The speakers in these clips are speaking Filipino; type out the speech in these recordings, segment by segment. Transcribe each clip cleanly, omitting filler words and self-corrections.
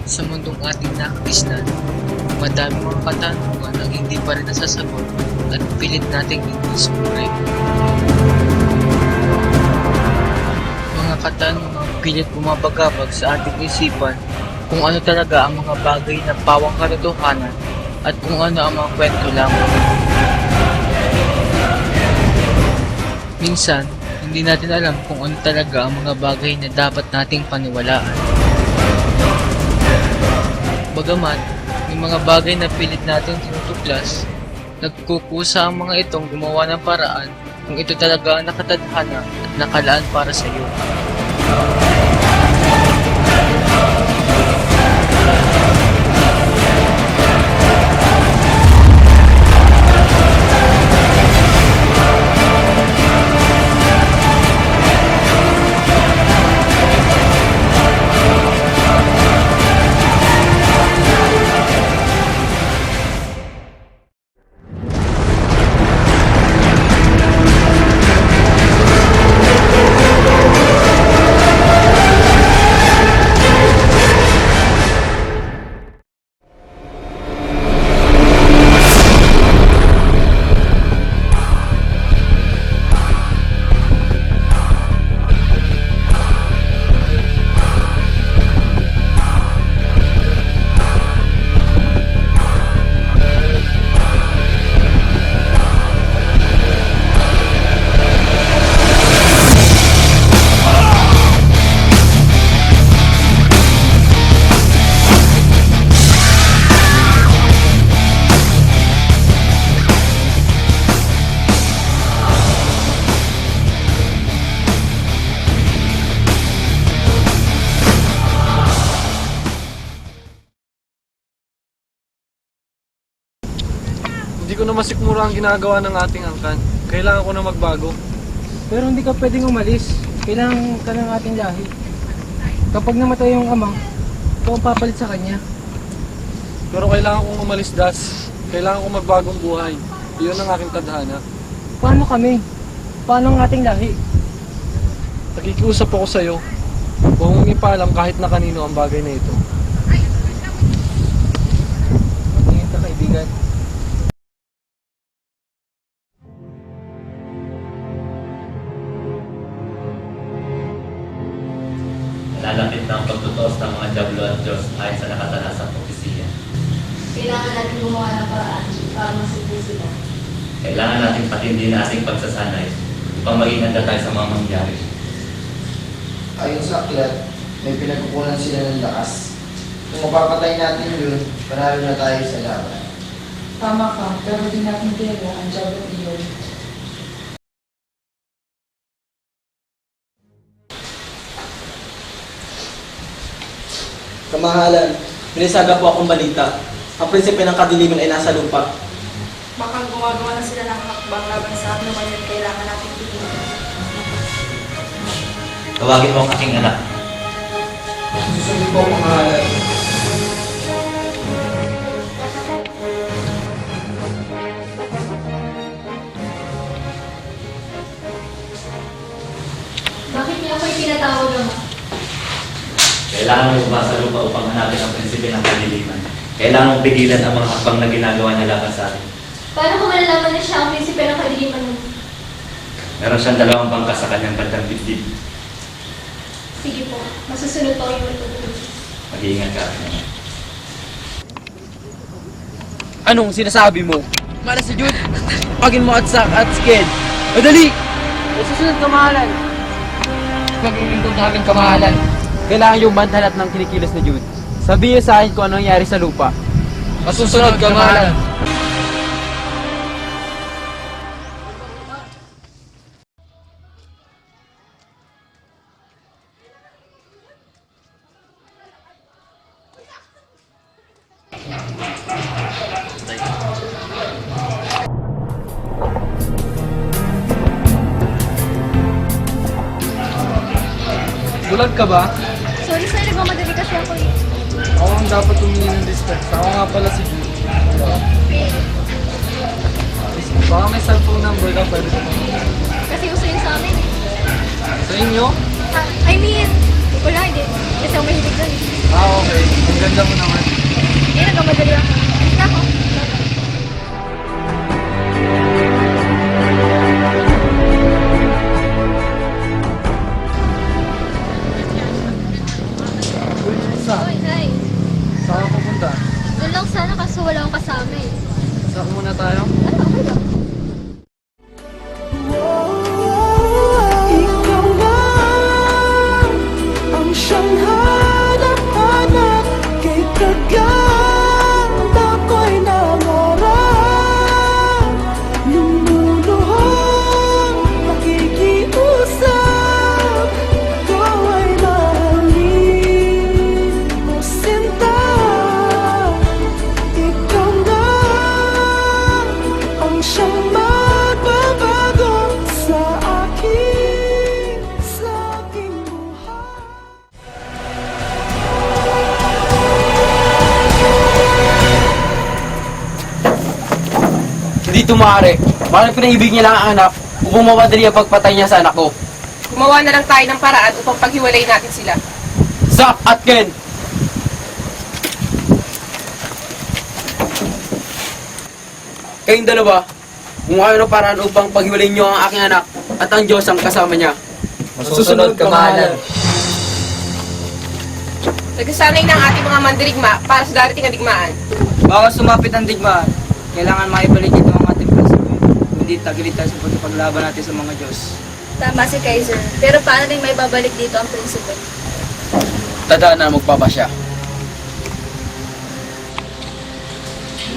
Sa mundong ating nakikisnan, madami mga katanungan ang hindi pa rin nasasagot at pilit nating i-discover. Mga katanungan pilit bumabagabag sa ating isipan kung ano talaga ang mga bagay na pawang katotohanan at kung ano ang mga kwento lamang. Minsan, hindi natin alam kung ano talaga ang mga bagay na dapat nating paniwalaan. Bagamat, may mga bagay na pilit nating tinutuklas, nagkukusa ang mga itong gumawa ng paraan kung ito talaga ang nakatadhana at nakalaan para sa iyo. Hindi ko na masikmura ang ginagawa ng ating angkan. Kailangan ko na magbago. Pero hindi ka pwedeng umalis. Kailangan ka ng ating lahi. Kapag namatay yung ama, ikaw ang papalit sa kanya. Pero kailangan kong umalis, Das. Kailangan kong magbagong buhay. Iyon ang aking tadhana. Paano kami? Paano ang ating lahi? Nakikiusap ako sa'yo. Huwag mong ipaalam kahit na kanino ang bagay na ito. Tingin ka, kaibigan. Lalapit na ang pagtutos ng mga Diablo at Diyos ayon sa nakatanasang propesiya. Kailangan natin gumawa ng paraan para masuko sila. Kailangan natin patindihin ang ating pagsasanay upang maging handa tayo sa mga mangyari. Ayon sa aklat, may pinagkukunan sila ng lakas. Kung mapapatay natin yun, panalo na tayo sa laban. Tama ka, pero di natin tira ang job at iyon. Kamahalan, binisaga po akong balita. Ang prinsipe ng kadiliman ay nasa lupa. Baka gumagawa na sila ng hakbang laban sa atin naman yun kailangan natin tingin. Tawagin mo ang aking anak. Susunod po ang pangalan. Bakit niya ako'y pinatawag naman? Kailangan mo sa lupa upang hanapin ang prinsipe ng kadiliman. Kailangan mong pigilan ang mga hakbang na ginagawa niya laban sa atin. Paano ko malalaman na siya ang prinsipe ng kadiliman mo? Meron siyang dalawang bangka sa kanyang bandang dibdib. Sige po, masusunod po yung matutulog. Mag-iingat ka. Anong sinasabi mo? Para si Jude, pagin mo at sked. Madali! Ay, susunod, kamahalan. Pag-iintong sa aking kamahalan. Kailangan yung bantalat ng kinikilos ni Jude. Sabihin sa akin kung ano nangyari sa lupa. Masusunod, kamahalan. Bulag ka ba? Sorry sir, nagmamadali kasi ako eh. Ako ang dapat humingi ng respect. Ako nga pala si Jude. Baka may cellphone number ka, pwede ko Kasi uso yun sa amin eh. Sa inyo? I mean, wala hindi. Kasi ako mahilig doon eh. Okay. Ang ganda mo naman. Hindi, nagkamadali ako. Alis na ako. Hoy, hi. Saan ka pupunta? Doon lang sana kaso wala akong kasama eh. Saan muna tayo? Ano, okay lang. Ikaw na ang siyang hanap-hanap, kay kaganda ko'y nangarap, lumuluhang nakikiusap, ikaw ay mahalin o sinta. Ikaw na ang siyang magbabago sa aking buhay. Hindi ito maaari. Bakit pinaibig niya lang ang anak upang mapadali ang pagpatay niya sa anak ko? Gumawa na lang tayo ng paraan upang paghiwalay natin sila. Zack at Ken! Kayong dalawa, gumawa ng paraan upang paghiwalay niyo ang aking anak at ang Diyos ang kasama niya. Masusunod kamahalan. Nagsasanay na ang ating mga mandirigma para sa darating na digmaan. Bago sumapit ang digmaan, kailangan maibalik ito ang ating prinsipe. Hindi tagilid tayo sa pagpaglaban natin sa mga Diyos. Tama si Kaiser. Pero paano rin may babalik dito ang prinsipe? Tadaan na magpapasya.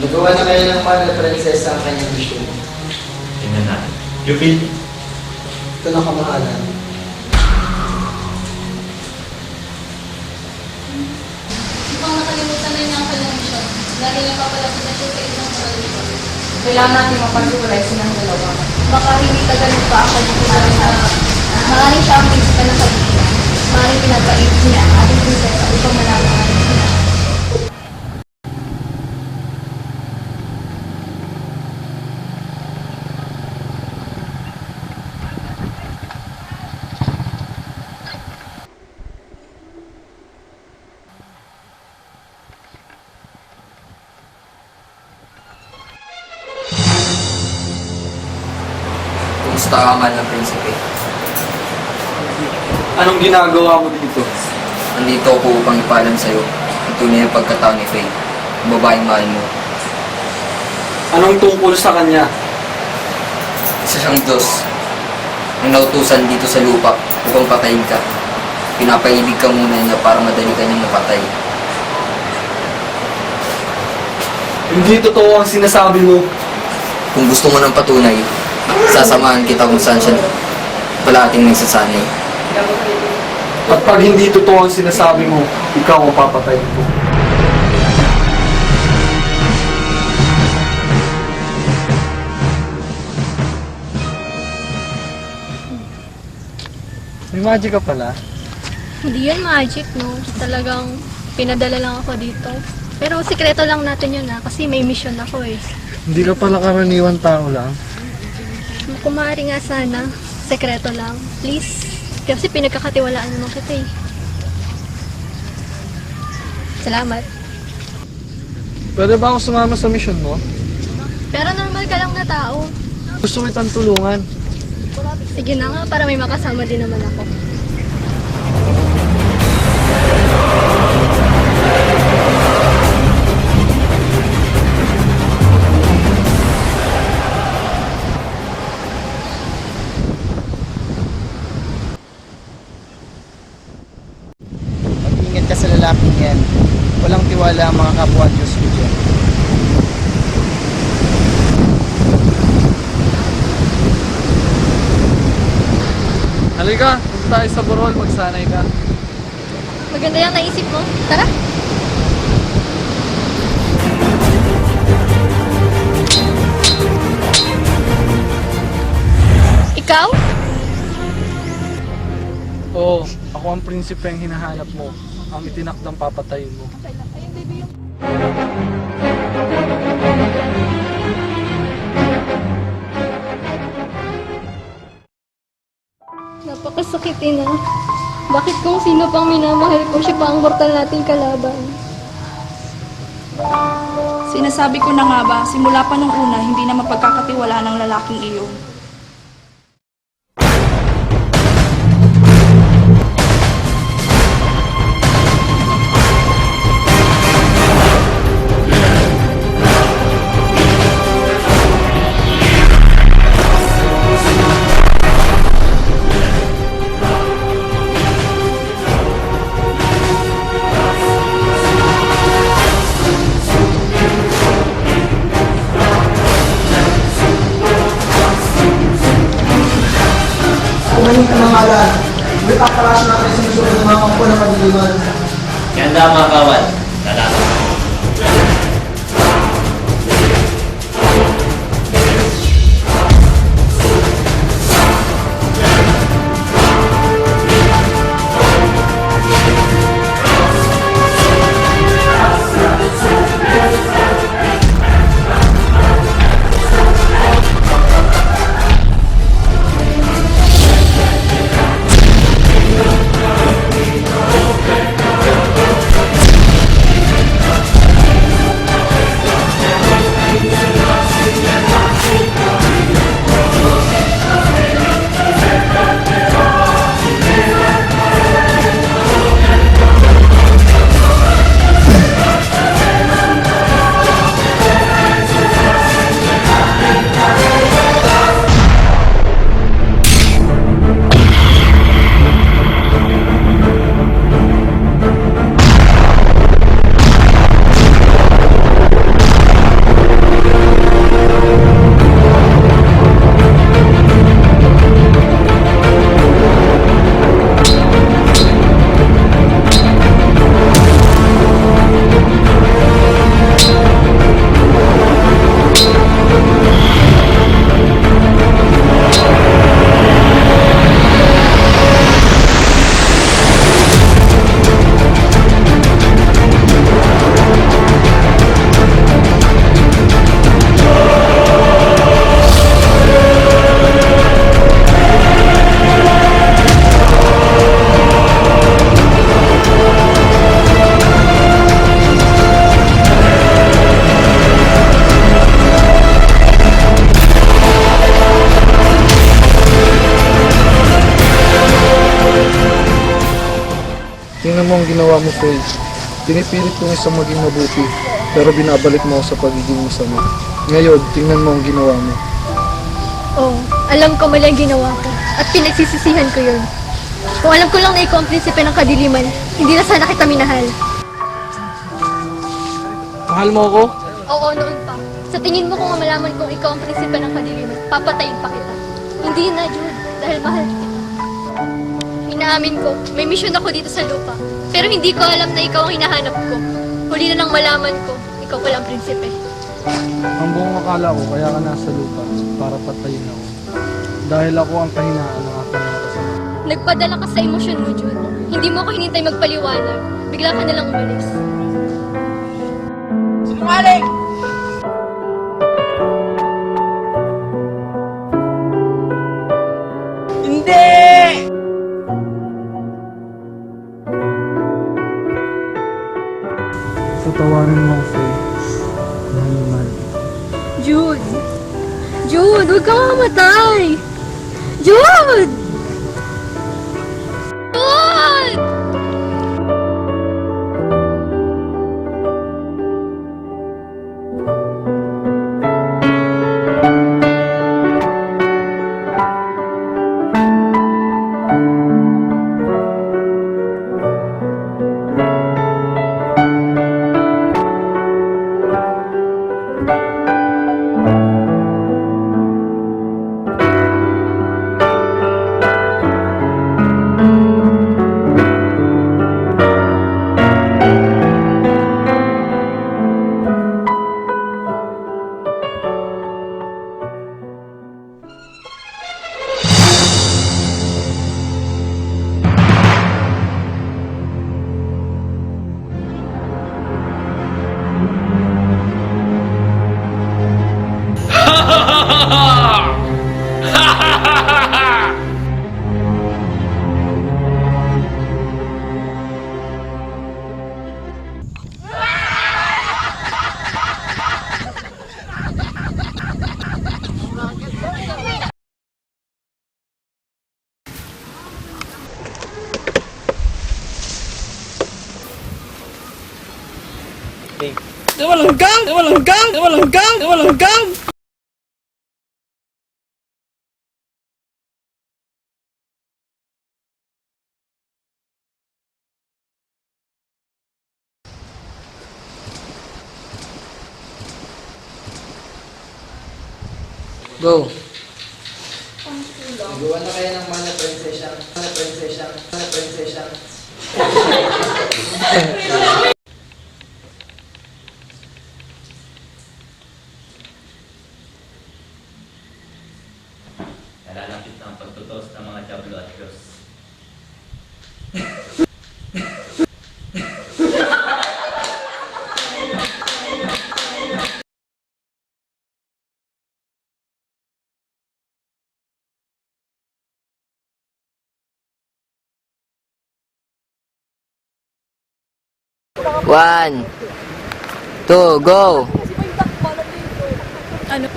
Nagawa na kayo ng mahal na prinsesa ang kanyang gusto. Tingnan natin. You feel? Ito na kamahalan. Mukhang nakalimutan na niya ang kanyang misyon. Lagi niya papalapitan siya sa isang paralipon. Kailangan natin mapaghiwalay silang dalawa. Baka hindi tagalog pa ako dito sa maaaring siya ang prinsipe ng Pilipinas. Maaaring pinagpait niya ang ating prinsesa upang malaman ang ating pinag. Kumusta ka man ng prinsipe? Anong ginagawa mo dito? Nandito ako upang ipaalam sa'yo ang tunay na pagkatao ni Faye, ang babaeng mahal mo. Anong tungkol sa kanya? Isa siyang Diyos, ang nautusan dito sa lupa upang patayin ka. Pinapaibig ka muna niya para madali ka niyang mapatay. Hindi totoo ang sinasabi mo. Kung gusto mo ng patunay, sasamahan kita kung saan siya palating nagsasanay. At pag hindi totoo ang sinasabi mo, ikaw ang papatayin ko. May magic ka pala. Hindi yun magic, no? Talagang pinadala lang ako dito. Pero sikreto lang natin yun, kasi may mission ako eh. Hindi ka pala karaniwan tao lang. Kung maaari nga sana, sekreto lang. Please. Kasi pinagkakatiwalaan naman kita eh. Salamat. Pwede ba ako sumama sa mission mo? Pero normal ka lang na tao. Gusto kitang tulungan. Sige na nga, para may makasama din naman ako. Mag-ingat ka sa lalaking yan. Walang tiwala ang mga kapwa Diyos ko dyan. Halika, punta tayo sa Borol, magsanay ka. Maganda yung naisip mo. Tara! Ikaw? Oo, ako ang prinsipe ang hinahanap mo. Ang itinakdang papatayin mo. Napakasakit na. Bakit kung sino pang minamahal ko, siya pa ang mortal nating kalaban? Sinasabi ko na nga ba, simula pa nung una, hindi na mapagkakatiwala ng lalaking iyon. Kumaling ka ng halan. May papalasyon natin sa susunod ng mga kampo ng kadiliman. Ganda mga kawan. Lalaki. Tingnan mo ang ginawa mo, Faye. Pinipilit kong isang maging mabuti, pero binabalik mo ako sa pagiging masama. Ngayon, tingnan mo ang ginawa mo. Oo, alam ko mali ang ginawa ko. At pinagsisisihan ko yun. Kung alam ko lang na ikaw ang prinsipe ng kadiliman, hindi na sana kita minahal. Mahal mo ako? Oo, noon pa. Sa tingin mo kung malaman kong ikaw ang prinsipe ng kadiliman, papatayin pa kita. Hindi na, Jude, dahil mahal kita. Inaamin ko, may misyon ako dito sa lupa. Pero hindi ko alam na ikaw ang hinahanap ko. Huli na nang malaman ko, ikaw palang prinsipe. Ang buong akala ko, kaya ka nasa lupa para patayin ako. Dahil ako ang kahinaan ng aking mga kasama. Nagpadala ka sa emosyon mo, Jude. Hindi mo ako hinintay magpaliwanag. Bigla ka nalang umalis. Sinungaling! Hindi! Tatawanin mo ako, Faye. Mahal. Jude! Jude, huwag kang mamatay! Jude! Jude! Go! Nagawa na kayo ng mana prinsesya. Mana prinsesya. Mana prinsesya. Nalalapit na ang pagtutos ng mga Diablo at Diyos. One, two, go! Ano?